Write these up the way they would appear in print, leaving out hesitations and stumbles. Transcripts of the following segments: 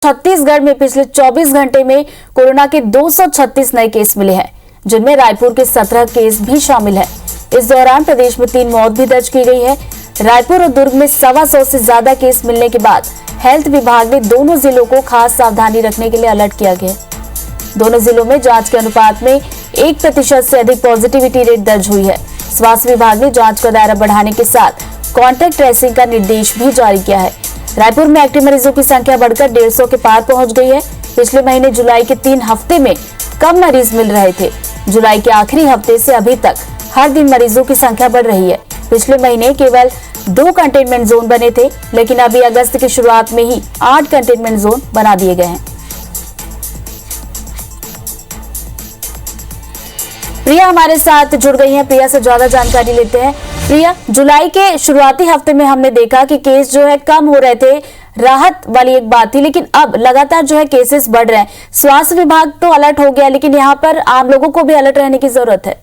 छत्तीसगढ़ में पिछले 24 घंटे में कोरोना के 236 नए केस मिले हैं, जिनमें रायपुर के 17 केस भी शामिल हैं। इस दौरान प्रदेश में 3 मौत भी दर्ज की गई है। रायपुर और दुर्ग में 125 से ज्यादा केस मिलने के बाद हेल्थ विभाग ने दोनों जिलों को खास सावधानी रखने के लिए अलर्ट किया गया। दोनों जिलों में जांच के अनुपात में 1% से अधिक पॉजिटिविटी रेट दर्ज हुई है। स्वास्थ्य विभाग ने जांच का दायरा बढ़ाने के साथ कॉन्टैक्ट ट्रेसिंग का निर्देश भी जारी किया है। रायपुर में एक्टिव मरीजों की संख्या बढ़कर 150 के पार पहुंच गई है। पिछले महीने जुलाई के 3 हफ्ते में कम मरीज मिल रहे थे। जुलाई के आखिरी हफ्ते से अभी तक हर दिन मरीजों की संख्या बढ़ रही है। पिछले महीने केवल 2 कंटेनमेंट जोन बने थे, लेकिन अभी अगस्त की शुरुआत में ही 8 कंटेनमेंट जोन बना दिए गए हैं। प्रिया हमारे साथ जुड़ गई हैं। प्रिया से ज्यादा जानकारी लेते हैं। प्रिया, जुलाई के शुरुआती हफ्ते में हमने देखा कि केस जो है कम हो रहे थे, राहत वाली एक बात थी, लेकिन अब लगातार जो है केसेस बढ़ रहे हैं। स्वास्थ्य विभाग तो अलर्ट हो गया, लेकिन यहाँ पर आम लोगों को भी अलर्ट रहने की जरूरत है।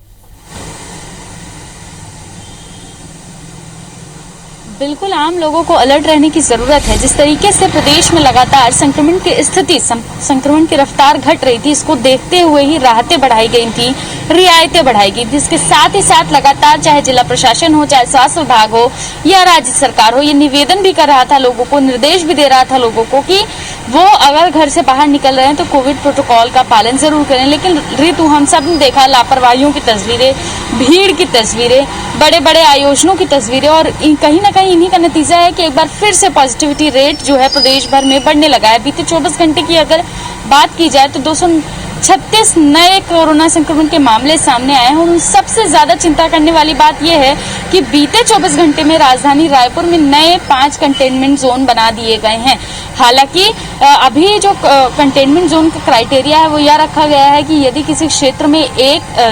बिल्कुल, आम लोगों को अलर्ट रहने की जरूरत है। जिस तरीके से प्रदेश में लगातार संक्रमण की स्थिति, संक्रमण की रफ्तार घट रही थी, इसको देखते हुए ही राहतें बढ़ाई गई थी, रियायतें बढ़ाई गई थी। इसके साथ ही साथ लगातार चाहे जिला प्रशासन हो, चाहे स्वास्थ्य विभाग हो या राज्य सरकार हो, ये निवेदन भी कर रहा था लोगों को, निर्देश भी दे रहा था लोगों को कि वो अगर घर से बाहर निकल रहे हैं तो कोविड प्रोटोकॉल का पालन जरूर करें। लेकिन ऋतु, हम सब ने देखा लापरवाहियों की तस्वीरें, भीड़ की तस्वीरें, बड़े बड़े आयोजनों की तस्वीरें, और कहीं ना कहीं इन्हीं का नतीजा है कि एक बार फिर से पॉजिटिविटी रेट जो है प्रदेश भर में बढ़ने लगा है। बीते 24 घंटे की अगर बात की जाए तो 236 नए कोरोना संक्रमण के मामले सामने आए हैं। और सबसे ज्यादा चिंता करने वाली बात यह है कि बीते 24 घंटे में राजधानी रायपुर में नए 5 कंटेनमेंट जोन बना दिए गए हैं। हालांकि अभी जो कंटेनमेंट जोन का क्राइटेरिया है वो यह रखा गया है कि यदि किसी क्षेत्र में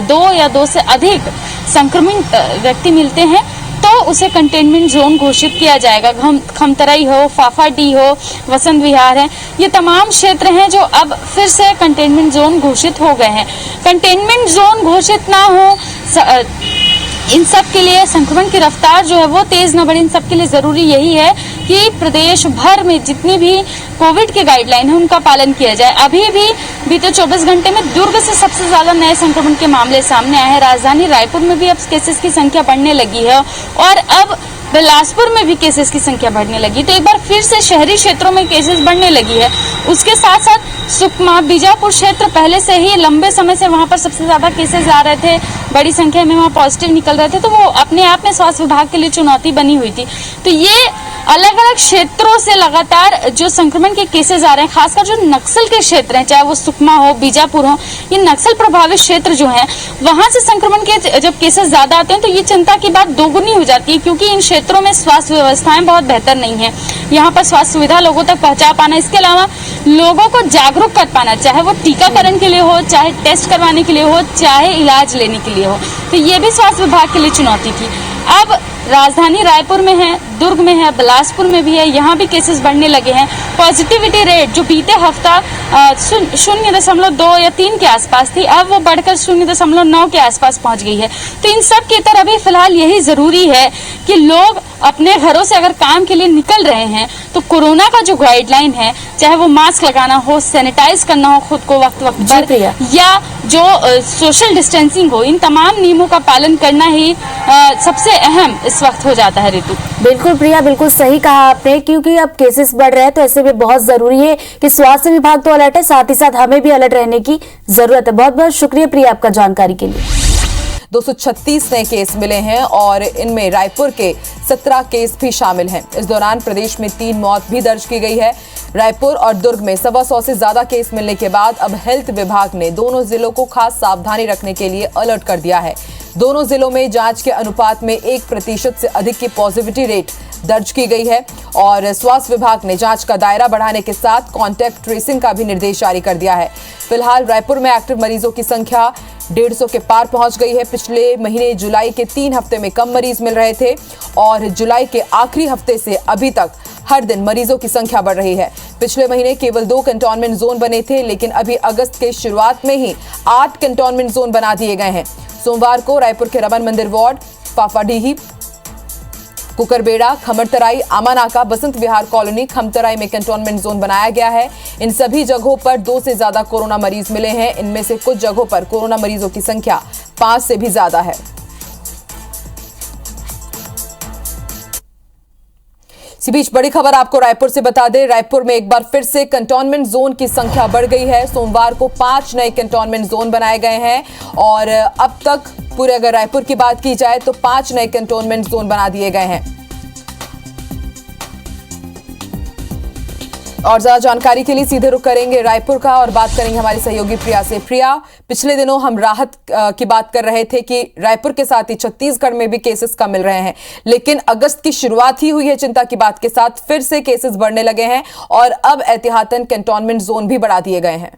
2 या 2 से अधिक संक्रमित व्यक्ति मिलते हैं तो उसे कंटेनमेंट जोन घोषित किया जाएगा। खमतराई हो, फाफाडीह हो, वसंत विहार है, ये तमाम क्षेत्र हैं जो अब फिर से कंटेनमेंट जोन घोषित हो गए हैं। कंटेनमेंट जोन घोषित ना हो, इन सब के लिए संक्रमण की रफ्तार जो है वो तेज न बढ़े, इन सब के लिए जरूरी यही है कि प्रदेश भर में जितनी भी कोविड के गाइडलाइन है उनका पालन किया जाए। अभी भी बीते 24 घंटे में दुर्ग से सबसे ज्यादा नए संक्रमण के मामले सामने आए हैं। राजधानी रायपुर में भी अब केसेस की संख्या बढ़ने लगी है और अब बिलासपुर में भी केसेस की संख्या बढ़ने लगी। तो एक बार फिर से शहरी क्षेत्रों में केसेस बढ़ने लगी है। उसके साथ साथ सुकमा, बीजापुर क्षेत्र पहले से ही लंबे समय से वहां पर सबसे ज्यादा केसेस आ रहे थे, बड़ी संख्या में वहां पॉजिटिव निकल रहे थे, तो वो अपने आप में स्वास्थ्य विभाग के लिए चुनौती बनी हुई थी। तो ये अलग अलग क्षेत्रों से लगातार जो संक्रमण के केसेस आ रहे हैं, खासकर जो नक्सल के क्षेत्र हैं, चाहे वो सुकमा हो, बीजापुर हो, ये नक्सल प्रभावित क्षेत्र जो हैं, वहां से संक्रमण के जब केसेस ज्यादा आते हैं तो ये चिंता की बात दोगुनी हो जाती है, क्योंकि इन क्षेत्रों में स्वास्थ्य व्यवस्थाएं बहुत बेहतर नहीं है। यहाँ पर स्वास्थ्य सुविधा लोगों तक पहुंचा पाना, इसके अलावा लोगों को जागरूक कर पाना, चाहे वो टीकाकरण के लिए हो, चाहे टेस्ट करवाने के लिए हो, चाहे इलाज लेने के लिए हो, तो ये भी स्वास्थ्य विभाग के लिए चुनौती थी। अब राजधानी रायपुर में है, दुर्ग में है, बिलासपुर में भी है, यहाँ भी केसेस बढ़ने लगे हैं। पॉजिटिविटी रेट जो बीते हफ्ता 0.2 या 3 के आसपास थी, अब वो बढ़कर 0.9 के आसपास पहुंच गई है। तो इन सब की तरह अभी फिलहाल यही जरूरी है कि लोग अपने घरों से अगर काम के लिए निकल रहे हैं तो कोरोना का जो गाइडलाइन है, चाहे वो मास्क लगाना हो, सैनिटाइज करना हो खुद को वक्त वक्त पर, या जो सोशल डिस्टेंसिंग हो, इन तमाम नियमों का पालन करना ही सबसे अहम इस वक्त हो जाता है। ऋतु, बिल्कुल प्रिया, बिल्कुल सही कहा आपने, क्योंकि अब केसेस बढ़ रहे हैं तो ऐसे में बहुत जरूरी है कि स्वास्थ्य विभाग तो अलर्ट है, साथ ही साथ हमें भी अलर्ट रहने की जरूरत है। बहुत बहुत शुक्रिया प्रिया आपका जानकारी के लिए। 236 नए केस मिले हैं और इनमें रायपुर के 17 केस भी शामिल हैं। इस दौरान प्रदेश में 3 मौत भी दर्ज की गई है। रायपुर और दुर्ग में 125 से ज्यादा केस मिलने के बाद अब हेल्थ विभाग ने दोनों जिलों को खास सावधानी रखने के लिए अलर्ट कर दिया है। दोनों जिलों में जांच के अनुपात में 1% से अधिक की पॉजिटिविटी रेट दर्ज की गई है और स्वास्थ्य विभाग ने जांच का दायरा बढ़ाने के साथ कॉन्टैक्ट ट्रेसिंग का भी निर्देश जारी कर दिया है। फिलहाल रायपुर में एक्टिव मरीजों की संख्या 150 के पार पहुंच गई है। पिछले महीने जुलाई के 3 हफ्ते में कम मरीज मिल रहे थे और जुलाई के आखिरी हफ्ते से अभी तक हर दिन मरीजों की संख्या बढ़ रही है। पिछले महीने केवल 2 कंटेनमेंट जोन बने थे, लेकिन अभी अगस्त के शुरुआत में ही 8 कंटेनमेंट जोन बना दिए गए हैं। सोमवार को रायपुर के रमन मंदिर वार्ड, फाफाडीह, कुकरबेड़ा, खमरतराई, आमानाका, बसंत विहार कॉलोनी, खमतराई में कंटेनमेंट जोन बनाया गया है। इन सभी जगहों पर 2 से ज्यादा कोरोना मरीज मिले हैं। इनमें से कुछ जगहों पर कोरोना मरीजों की संख्या 5 से भी ज्यादा है। इसी बीच बड़ी खबर आपको रायपुर से बता दें, रायपुर में एक बार फिर से कंटेनमेंट जोन की संख्या बढ़ गई है। सोमवार को 5 नए कंटेनमेंट जोन बनाए गए हैं और अब तक पूरे अगर रायपुर की बात की जाए तो 5 नए कंटेनमेंट जोन बना दिए गए हैं। और ज्यादा जानकारी के लिए सीधे रुख करेंगे रायपुर का और बात करेंगे हमारी सहयोगी प्रिया से। प्रिया, पिछले दिनों हम राहत की बात कर रहे थे कि रायपुर के साथ ही छत्तीसगढ़ में भी केसेस कम मिल रहे हैं, लेकिन अगस्त की शुरुआत ही हुई है चिंता की बात के साथ, फिर से केसेस बढ़ने लगे हैं और अब एहतियातन कंटेनमेंट जोन भी बढ़ा दिए गए हैं।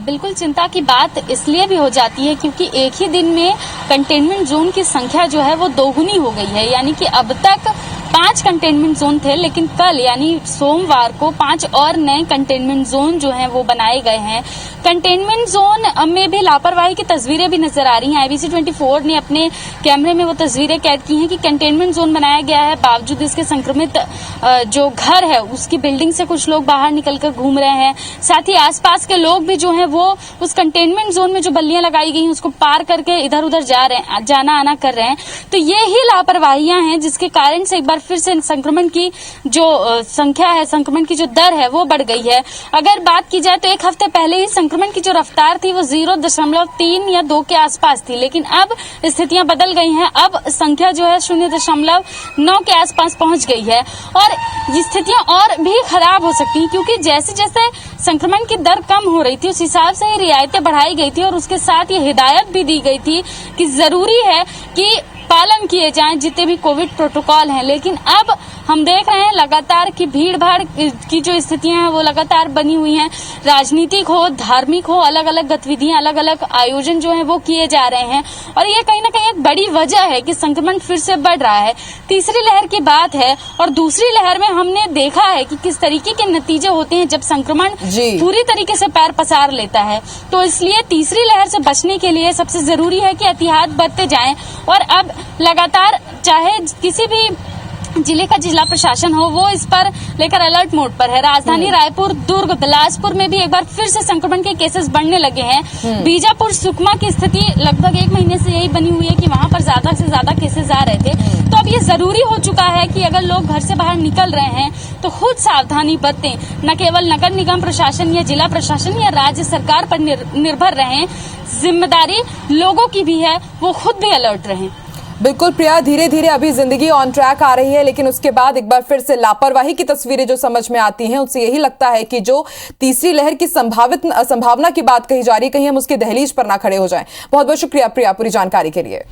बिल्कुल चिंता की बात इसलिए भी हो जाती है क्योंकि एक ही दिन में कंटेनमेंट जोन की संख्या जो है वो दोगुनी हो गई है। यानी कि अब तक 5 कंटेनमेंट जोन थे, लेकिन कल यानी सोमवार को 5 और नए कंटेनमेंट जोन जो हैं वो बनाए गए हैं। कंटेनमेंट जोन में भी लापरवाही की तस्वीरें भी नजर आ रही हैं। IBC 24 ने अपने कैमरे में वो तस्वीरें कैद की हैं कि कंटेनमेंट जोन बनाया गया है, बावजूद इसके संक्रमित जो घर है उसकी बिल्डिंग से कुछ लोग बाहर निकलकर घूम रहे हैं। साथ ही आसपास के लोग भी जो हैं वो उस कंटेनमेंट जोन में जो बल्लियां लगाई गई हैं उसको पार करके इधर उधर जाना आना कर रहे हैं। तो ये ही लापरवाहियां हैं जिसके कारण से एक बार फिर से संक्रमण की जो संख्या है, संक्रमण की जो दर है वो बढ़ गई है। अगर बात की जाए तो एक हफ्ते पहले ही संक्रमण की जो रफ्तार थी वो 0.3 या 2 के आसपास थी, लेकिन अब स्थितियां बदल गई हैं। अब संख्या जो है 0.9 के आसपास पहुंच गई है और ये स्थितियां और भी खराब हो सकती हैं क्योंकि जैसे जैसे संक्रमण की दर कम हो रही थी उस हिसाब से ही रियायतें बढ़ाई गई थी और उसके साथ ये हिदायत भी दी गई थी कि जरूरी है कि पालन किए जाएं जितने भी कोविड प्रोटोकॉल हैं। लेकिन अब हम देख रहे हैं लगातार कि भीड़ भाड़ की जो स्थितियां हैं वो लगातार बनी हुई हैं। राजनीतिक हो, धार्मिक हो, अलग अलग गतिविधियां, अलग अलग आयोजन जो है वो किए जा रहे हैं और ये कहीं ना कहीं एक बड़ी वजह है कि संक्रमण फिर से बढ़ रहा है। तीसरी लहर की बात है और दूसरी लहर में हमने देखा है कि किस तरीके के नतीजे होते हैं जब संक्रमण पूरी तरीके से पैर पसार लेता है। तो इसलिए तीसरी लहर से बचने के लिए सबसे जरूरी है कि एहतियात बरते जाएं और अब लगातार चाहे किसी भी जिले का जिला प्रशासन हो वो इस पर लेकर अलर्ट मोड पर है। राजधानी रायपुर, दुर्ग, बिलासपुर में भी एक बार फिर से संक्रमण के केसेस बढ़ने लगे हैं। बीजापुर, सुकमा की स्थिति लगभग 1 महीने से यही बनी हुई है कि वहां पर ज्यादा से ज्यादा केसेस आ रहे थे। तो अब ये जरूरी हो चुका है कि अगर लोग घर से बाहर निकल रहे हैं तो खुद सावधानी बरतें, न केवल नगर निगम प्रशासन या जिला प्रशासन या राज्य सरकार पर निर्भर रहें। जिम्मेदारी लोगों की भी है, वो खुद भी अलर्ट रहें। बिल्कुल प्रिया, धीरे धीरे अभी जिंदगी ऑन ट्रैक आ रही है, लेकिन उसके बाद एक बार फिर से लापरवाही की तस्वीरें जो समझ में आती हैं उससे यही लगता है कि जो तीसरी लहर की संभावना की बात कही जा रही है, कहीं हम उसके दहलीज पर ना खड़े हो जाएं। बहुत बहुत शुक्रिया प्रिया पूरी जानकारी के लिए।